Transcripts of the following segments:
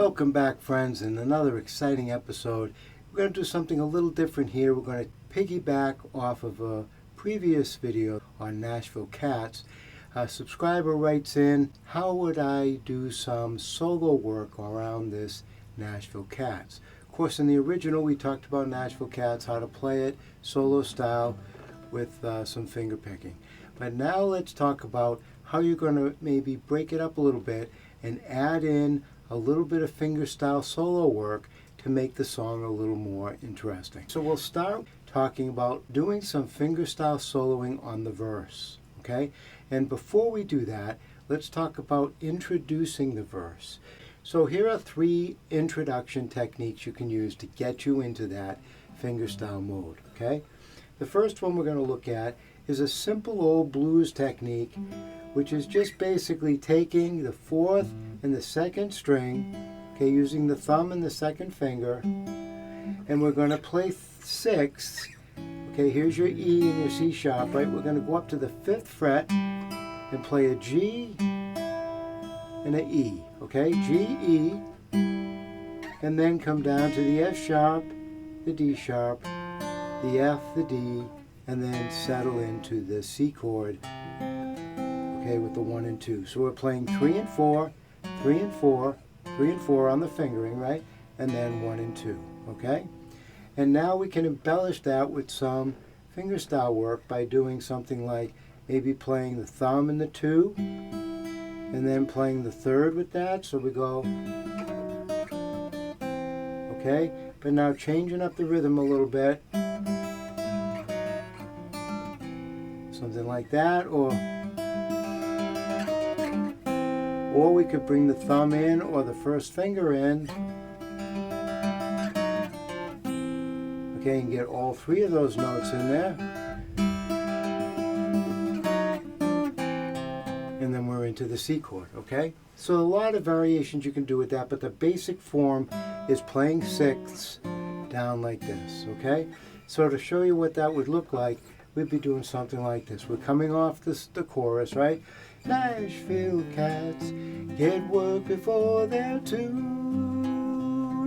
Welcome back, friends, in another exciting episode. We're going to do something a little different here. We're going to piggyback off of a previous video on Nashville cats. A subscriber writes in, how would I do some solo work around this Nashville cats? Of course, in the original we talked about Nashville cats, how to play it solo style with some finger picking. But now let's talk about how you're going to maybe break it up a little bit and add in a little bit of fingerstyle solo work to make the song a little more interesting. So we'll start talking about doing some fingerstyle soloing on the verse, okay? And before we do that, let's talk about introducing the verse. So here are 3 introduction techniques you can use to get you into that fingerstyle mode, okay? The first one we're going to look at is a simple old blues technique, which is just basically taking the 4th and the 2nd string, okay, using the thumb and the 2nd finger, and we're going to play 6th. Okay, here's your E and your C sharp, right? We're going to go up to the 5th fret and play a G and an E, okay? G, E, and then come down to the F sharp, the D sharp, the F, the D, and then settle into the C chord, okay, with the 1 and 2. So we're playing 3 and 4, 3 and 4, 3 and 4 on the fingering, right? And then 1 and 2, okay? And now we can embellish that with some fingerstyle work by doing something like maybe playing the thumb and the 2, and then playing the 3rd with that. So we go, okay? But now changing up the rhythm a little bit. Something like that, or we could bring the thumb in or the 1st finger in, okay, and get all 3 of those notes in there, and then we're into the C chord, okay? So a lot of variations you can do with that, but the basic form is playing 6ths down like this, okay? So to show you what that would look like, we'd be doing something like this. We're coming off the chorus, right? Nashville cats get work before they're 2,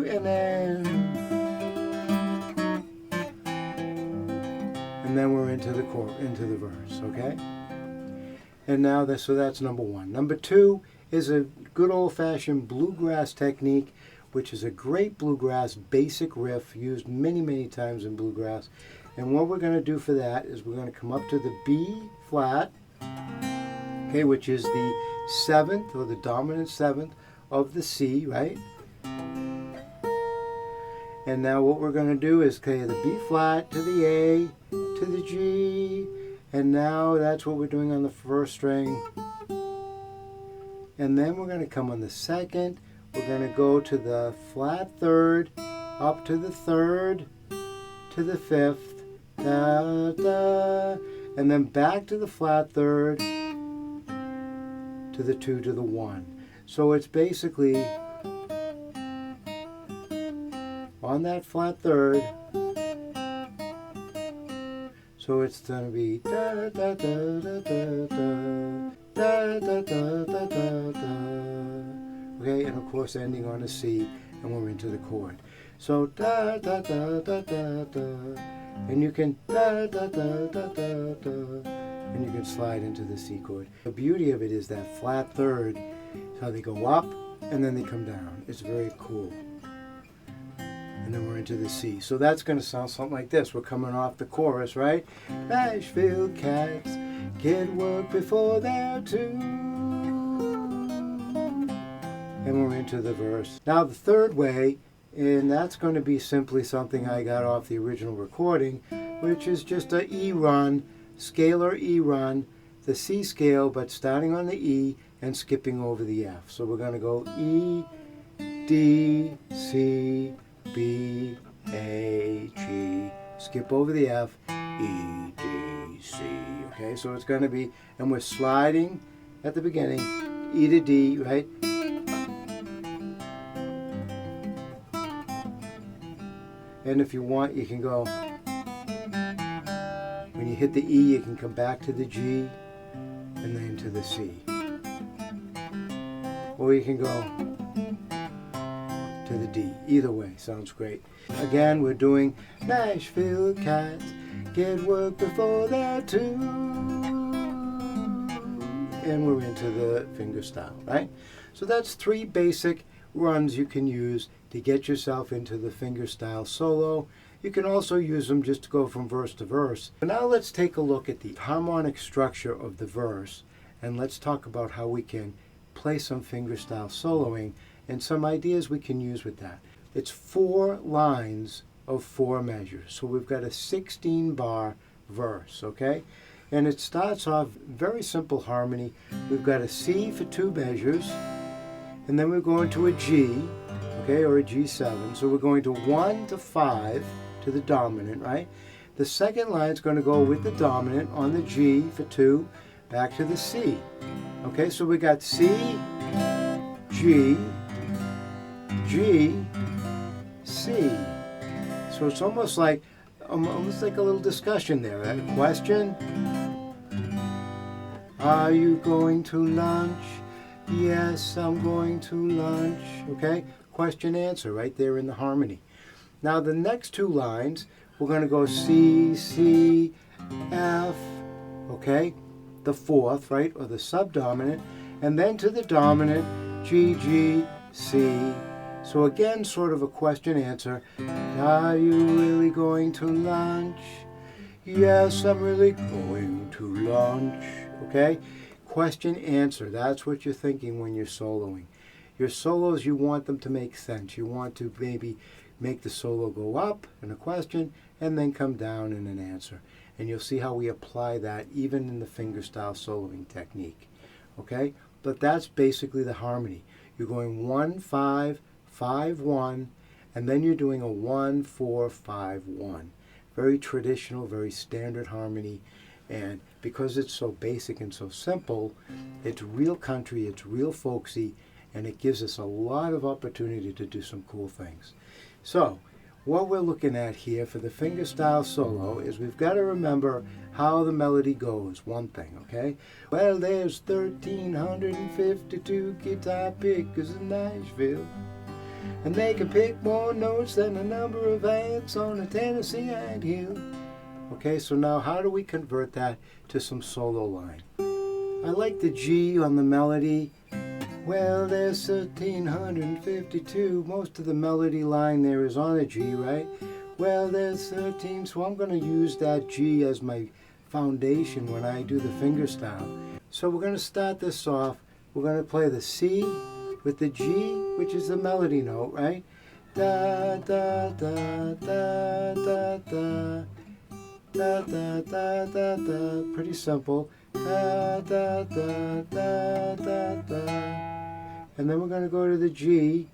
and then we're into the verse, okay? And now so that's number 1. Number 2 is a good old-fashioned bluegrass technique, which is a great bluegrass basic riff used many, many times in bluegrass. And what we're going to do for that is we're going to come up to the B flat, okay, which is the 7th or the dominant 7th of the C, right? And now what we're going to do is play the B flat to the A to the G, and now that's what we're doing on the 1st string. And then we're going to come on the 2nd. We're going to go to the flat 3rd, up to the 3rd, to the 5th, da, da, and then back to the flat 3rd, to the 2, to the 1. So it's basically on that flat 3rd. So it's going to be da da da da da da da da da da da da. Okay, and of course ending on a C, and we're into the chord. So da da da da da da, and you can da da da da da da, and you can slide into the C chord. The beauty of it is that flat 3rd, how they go up and then they come down. It's very cool. And then we're into the C. So that's going to sound something like this. We're coming off the chorus, right? Nashville cats get work before they're 2. And we're into the verse. Now the 3rd way, and that's going to be simply something I got off the original recording, which is just a E run, scalar E run, the C scale, but starting on the E and skipping over the F. So we're going to go E, D, C, B, A, G, skip over the F, E, D, C, okay? So it's going to be, and we're sliding at the beginning, E to D, right? And if you want, you can go, when you hit the E, you can come back to the G and then to the C. Or you can go, to the D. Either way sounds great. Again, we're doing Nashville cats get work before they're two. And we're into the fingerstyle, right? So that's 3 basic runs you can use to get yourself into the fingerstyle solo. You can also use them just to go from verse to verse. But now let's take a look at the harmonic structure of the verse, and let's talk about how we can play some fingerstyle soloing and some ideas we can use with that. It's 4 lines of 4 measures. So we've got a 16-bar verse, okay? And it starts off very simple harmony. We've got a C for 2 measures, and then we're going to a G, okay, or a G7. So we're going to 1 to 5 to the dominant, right? The second line is going to go with the dominant on the G for 2, back to the C. Okay, so we got C, G, G, C. So it's almost like a little discussion there, right? Question: are you going to lunch? Yes, I'm going to lunch. Okay, question answer right there in the harmony. Now the next 2 lines, we're going to go C, C, F, okay, the 4th, right, or the subdominant, and then to the dominant, G, G, C. So again, sort of a question answer. Are you really going to lunch? Yes, I'm really going to lunch. Okay? Question answer. That's what you're thinking when you're soloing. Your solos, you want them to make sense. You want to maybe make the solo go up in a question and then come down in an answer. And you'll see how we apply that even in the fingerstyle soloing technique. Okay? But that's basically the harmony. You're going 1, 5, 5, 1, and then you're doing a 1, 4, 5, 1. Very traditional, very standard harmony. And because it's so basic and so simple, it's real country, it's real folksy, and it gives us a lot of opportunity to do some cool things. So, what we're looking at here for the fingerstyle solo is we've got to remember how the melody goes, one thing, okay? Well, there's 1,352 guitar pickers in Nashville, and they can pick more notes than a number of ants on a Tennessee anthill. Okay, so now how do we convert that to some solo line? I like the G on the melody. Well, there's 1,352. Most of the melody line there is on a G, right? Well, there's 13, so I'm going to use that G as my foundation when I do the fingerstyle. So we're going to start this off. We're going to play the C with the G, which is the melody note, right? Da, da, da, da, da, da. Da, da, da, da, da. Pretty simple. Da, da, da, da, da, da. And then we're going to go to the G.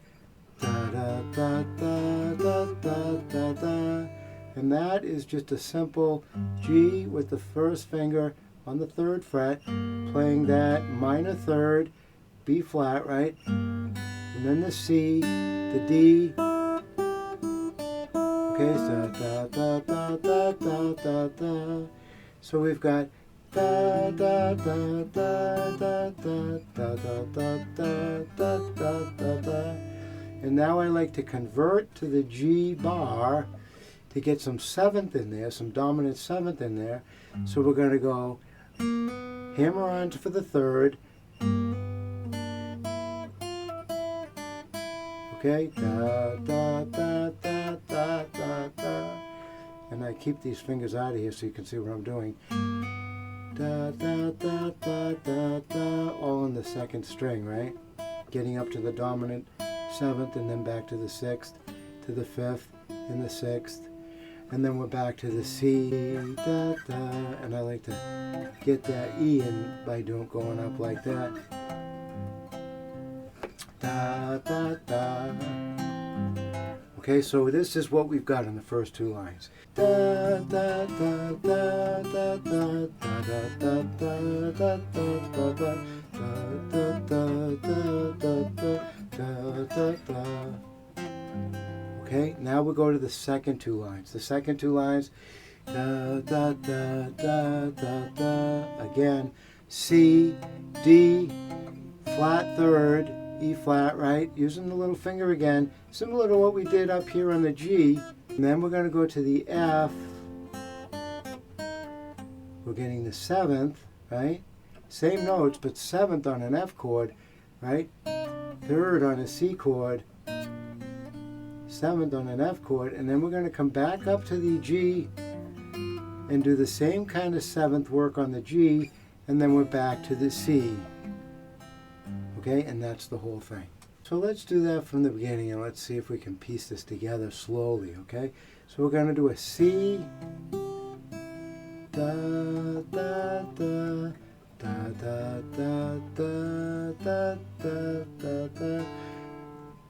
Da, da, da, da, da, da, da, da. And that is just a simple G with the first finger on the 3rd fret, playing that minor 3rd, B flat, right? And then the C, the D. Okay, so da, da, da, da, da, da, da. So we've got da, da, da, da, da, da, da, da, da, da, da, da, da. And now I like to convert to the G bar to get some 7th in there, some dominant 7th in there. So we're going to go hammer on for the 3rd. Okay, da, da, da, da, da, da, da. And I keep these fingers out of here so you can see what I'm doing. Da, da, da, da, da, da. All in the 2nd string, right? Getting up to the dominant 7th and then back to the 6th, to the 5th and the 6th. And then we're back to the C, da, da. And I like to get that E in by going up like that. Da, da, da. Okay, so this is what we've got in the first 2 lines. Da, da, da, da, da, da, da, da, da, da, da, da, da. Okay, now we go to the second 2 lines. The second 2 lines, da, da, da, da, da, da. Again, C, D, flat 3rd, E flat, right? Using the little finger again, similar to what we did up here on the G. And then we're going to go to the F. We're getting the 7th, right? Same notes, but 7th on an F chord, right? 3rd on a C chord, 7th on an F chord, and then we're going to come back up to the G and do the same kind of 7th work on the G, and then we're back to the C. Okay, and that's the whole thing. So let's do that from the beginning, and let's see if we can piece this together slowly, okay? So we're going to do a C, da, da, da, da, da, da, da, da, da, da, da.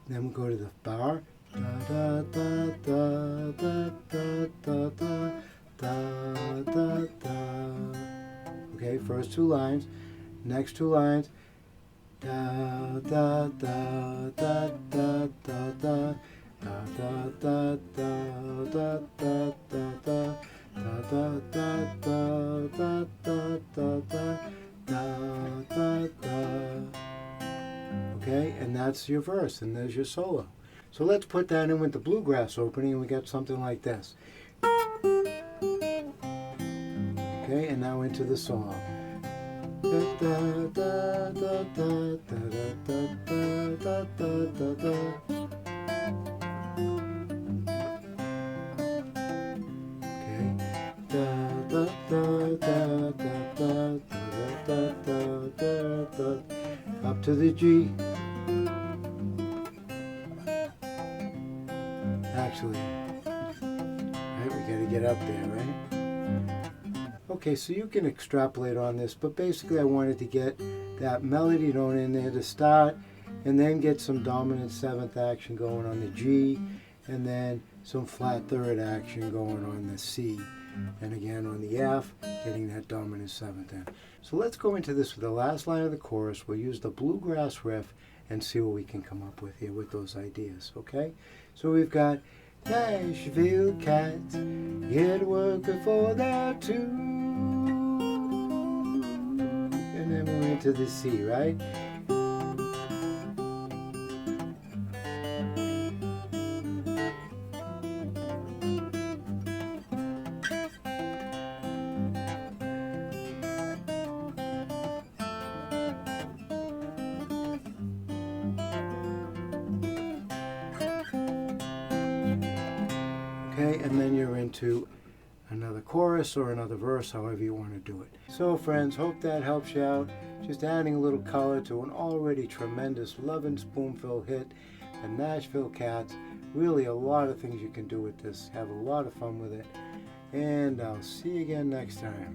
Then we go to the bar, da, da, da, da, da, da, da, da, da, da. Okay, first 2 lines, next 2 lines, da da da da da da da da da da da da da da da. Okay, and that's your verse, and there's your solo. So let's put that in with the bluegrass opening, and we get something like this. Okay, and now into the song. Up to the G. Actually, right, we gotta get up there, right? Okay, so you can extrapolate on this, but basically I wanted to get that melody note in there to start, and then get some dominant 7th action going on the G, and then some flat 3rd action going on the C, and again on the F, getting that dominant 7th in. So let's go into this with the last line of the chorus. We'll use the bluegrass riff and see what we can come up with here with those ideas, okay? So we've got Nashville cats get working for their tune. And then we're into the C, right? Okay, and then you're into another chorus or another verse, however you want to do it. So friends, hope that helps you out. Just adding a little color to an already tremendous Lovin' Spoonful hit, the Nashville Cats. Really a lot of things you can do with this. Have a lot of fun with it. And I'll see you again next time.